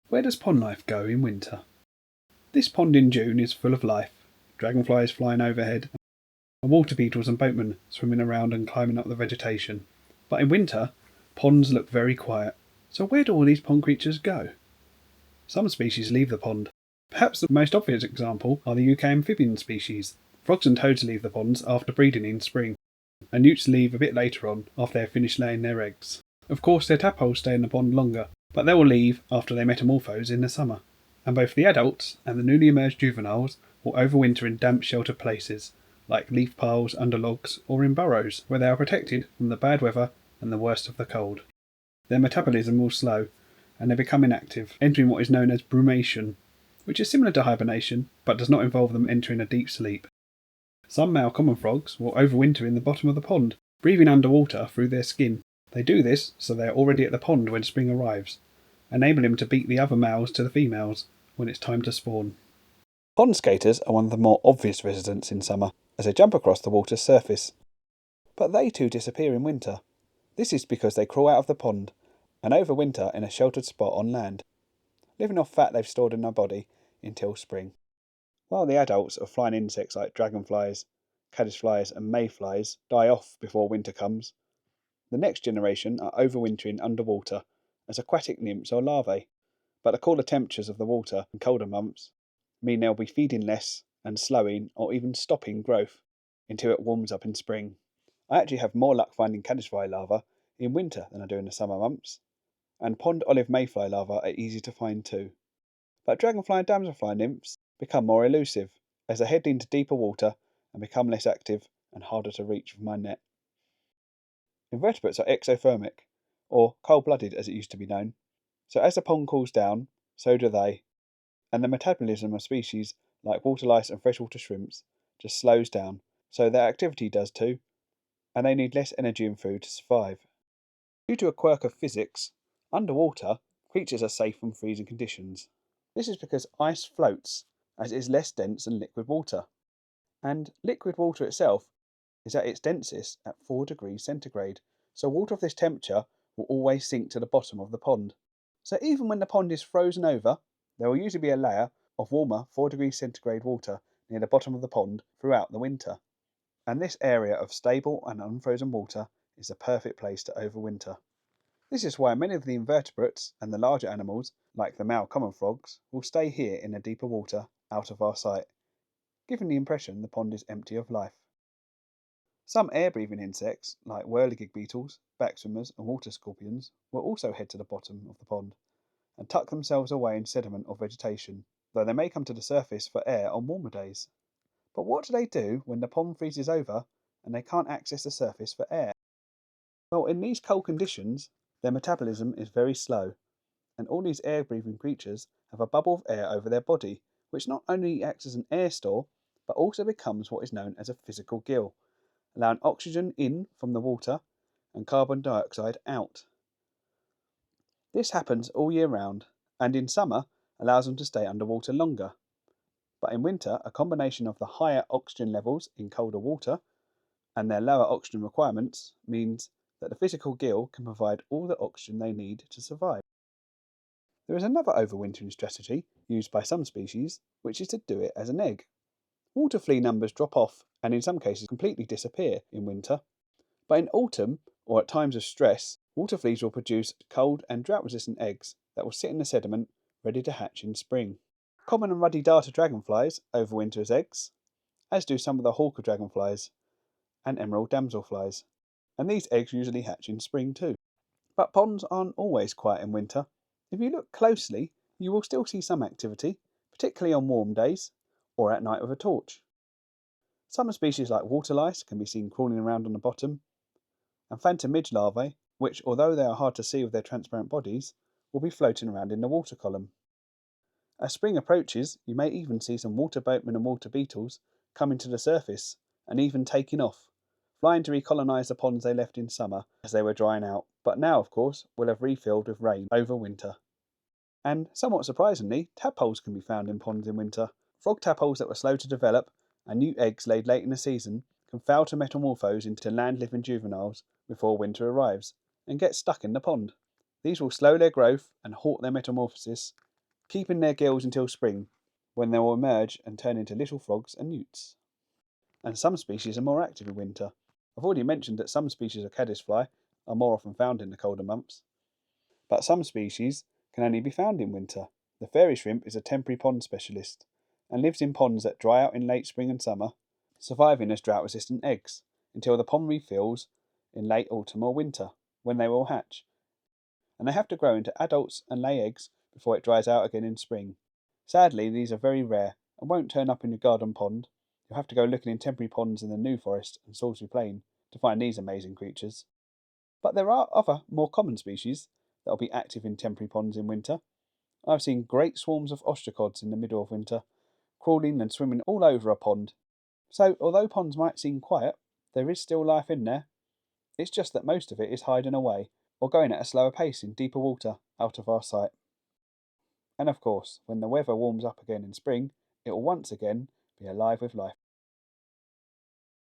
Where does pond life go in winter? This pond in June is full of life, dragonflies flying overhead, and water beetles and boatmen swimming around and climbing up the vegetation. But in winter, ponds look very quiet. So where do all these pond creatures go? Some species leave the pond. Perhaps the most obvious example are the UK amphibian species. Frogs and toads leave the ponds after breeding in spring, and newts leave a bit later on after they have finished laying their eggs. Of course, their tadpoles stay in the pond longer, but they will leave after they metamorphose in the summer. And both the adults and the newly emerged juveniles will overwinter in damp sheltered places, like leaf piles under logs or in burrows, where they are protected from the bad weather and the worst of the cold. Their metabolism will slow, and they become inactive, entering what is known as brumation, which is similar to hibernation, but does not involve them entering a deep sleep. Some male common frogs will overwinter in the bottom of the pond, breathing underwater through their skin. They do this so they are already at the pond when spring arrives, enabling them to beat the other males to the females when it's time to spawn. Pond skaters are one of the more obvious residents in summer, as they jump across the water's surface. But they too disappear in winter. This is because they crawl out of the pond and overwinter in a sheltered spot on land, living off fat they've stored in their body until spring. While the adults of flying insects like dragonflies, caddisflies and mayflies die off before winter comes, the next generation are overwintering underwater as aquatic nymphs or larvae, but the cooler temperatures of the water in colder months mean they'll be feeding less and slowing or even stopping growth until it warms up in spring. I actually have more luck finding caddisfly larvae in winter than I do in the summer months, and pond olive mayfly larvae are easy to find too. But dragonfly and damselfly nymphs become more elusive as they head into deeper water and become less active and harder to reach with my net. Invertebrates are exothermic, or cold-blooded as it used to be known, so as the pond cools down, so do they, and the metabolism of species like water lice and freshwater shrimps just slows down, so their activity does too, and they need less energy and food to survive. Due to a quirk of physics, underwater, creatures are safe from freezing conditions. This is because ice floats, as it is less dense than liquid water, and liquid water itself is at its densest at 4 degrees centigrade, so water of this temperature will always sink to the bottom of the pond. So even when the pond is frozen over, there will usually be a layer of warmer 4 degrees centigrade water near the bottom of the pond throughout the winter. And this area of stable and unfrozen water is the perfect place to overwinter. This is why many of the invertebrates and the larger animals, like the male common frogs, will stay here in the deeper water, out of our sight, giving the impression the pond is empty of life. Some air-breathing insects, like whirligig beetles, backswimmers and water scorpions, will also head to the bottom of the pond and tuck themselves away in sediment or vegetation, though they may come to the surface for air on warmer days. But what do they do when the pond freezes over and they can't access the surface for air? Well, in these cold conditions, their metabolism is very slow, and all these air-breathing creatures have a bubble of air over their body, which not only acts as an air store, but also becomes what is known as a physical gill, allowing oxygen in from the water and carbon dioxide out. This happens all year round, and in summer allows them to stay underwater longer. But in winter, a combination of the higher oxygen levels in colder water and their lower oxygen requirements means that the physical gill can provide all the oxygen they need to survive. There is another overwintering strategy used by some species, which is to do it as an egg. Water flea numbers drop off and in some cases completely disappear in winter, but in autumn, or at times of stress, water fleas will produce cold and drought-resistant eggs that will sit in the sediment ready to hatch in spring. Common and ruddy darter dragonflies overwinter as eggs, as do some of the hawker dragonflies and emerald damselflies, and these eggs usually hatch in spring too. But ponds aren't always quiet in winter. If you look closely, you will still see some activity, particularly on warm days or at night with a torch. Some species like water lice can be seen crawling around on the bottom, and phantom midge larvae, which, although they are hard to see with their transparent bodies, will be floating around in the water column. As spring approaches, you may even see some water boatmen and water beetles coming to the surface and even taking off, flying to recolonise the ponds they left in summer as they were drying out, but now, of course, will have refilled with rain over winter. And, somewhat surprisingly, tadpoles can be found in ponds in winter. Frog tadpoles that were slow to develop and new eggs laid late in the season can fail to metamorphose into land-living juveniles before winter arrives and get stuck in the pond. These will slow their growth and halt their metamorphosis keeping their gills until spring, when they will emerge and turn into little frogs and newts. And some species are more active in winter. I've already mentioned that some species of caddisfly are more often found in the colder months, but some species can only be found in winter. The fairy shrimp is a temporary pond specialist and lives in ponds that dry out in late spring and summer, surviving as drought-resistant eggs until the pond refills in late autumn or winter, when they will hatch. And they have to grow into adults and lay eggs before it dries out again in spring. Sadly, these are very rare and won't turn up in your garden pond. You'll have to go looking in temporary ponds in the New Forest and Salisbury Plain to find these amazing creatures. But there are other, more common species that will be active in temporary ponds in winter. I've seen great swarms of ostracods in the middle of winter, crawling and swimming all over a pond. So, although ponds might seem quiet, there is still life in there. It's just that most of it is hiding away or going at a slower pace in deeper water out of our sight. And of course, when the weather warms up again in spring, it will once again be alive with life.